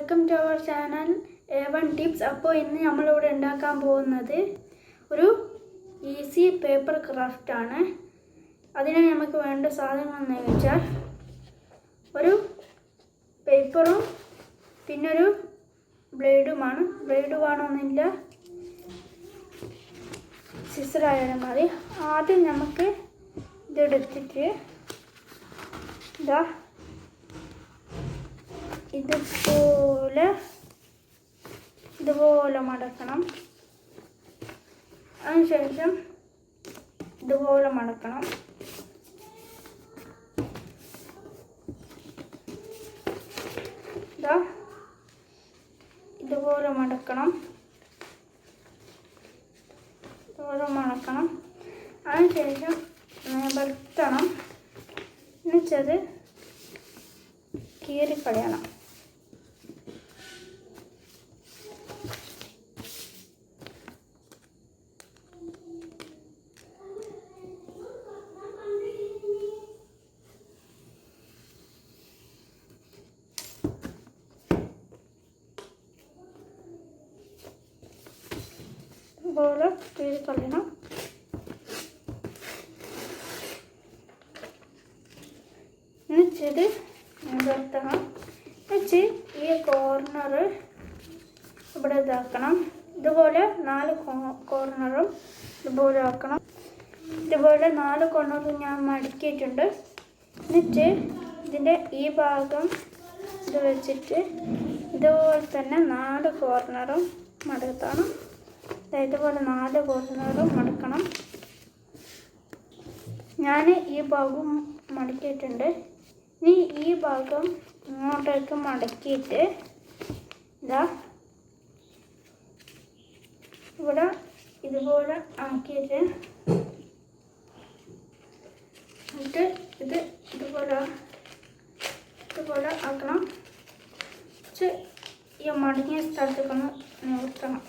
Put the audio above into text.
Welcome to our channel A1 tips. അപ്പോൾ ഇന്ന് നമ്മളിവിടെ ഉണ്ടാക്കാൻ പോകുന്നത് ഒരു ഈസി പേപ്പർ ക്രാഫ്റ്റ് ആണ്. അതിന് നമുക്ക് വേണ്ട സാധനങ്ങൾ എന്ന് വെച്ചാൽ ഒരു പേപ്പറും പിന്നൊരു ബ്ലേഡുമാണ്. ബ്ലേഡ് വേണമെന്നില്ല, സിസർ ആയാലും മതി. ആദ്യം നമുക്ക് ഇതെടുത്തിട്ട് ഇതുപോലെ മടക്കണം. അതിനുശേഷം ഇതുപോലെ മടക്കണം. ഇതുപോലെ മടക്കണം. അതിനുശേഷം നിവർത്തണം. എന്നുവെച്ചത് കീറിക്കളയണം. ഇതുപോലെ കീറിക്കളയണം. എന്നുവെച്ചത് നിവർത്തണം. വെച്ച് ഈ കോർണർ ഇവിടെ ഇതാക്കണം. ഇതുപോലെ 4 കോർണറും ഇതുപോലെ ആക്കണം. ഇതുപോലെ 4 കോർണറും ഞാൻ മടക്കിയിട്ടുണ്ട്. എന്നിട്ട് ഇതിൻ്റെ ഈ ഭാഗം ഇത് വെച്ചിട്ട് ഇതുപോലെ തന്നെ 4 കോർണറും മടക്കണം. ഇതുപോലെ 4 കോർണറും മടക്കണം. ഞാൻ ഈ ഭാഗം മടക്കിയിട്ടുണ്ട്. ഇനി ഈ ഭാഗം ഇങ്ങോട്ടേക്ക് മടക്കിയിട്ട് ഇവിടെ ഇതുപോലെ ആക്കിയിട്ട് എന്നിട്ട് ഇതുപോലെ ആക്കണം. ഈ മടങ്ങിയ സ്ഥലത്തേക്കൊന്ന് നിവർത്തണം.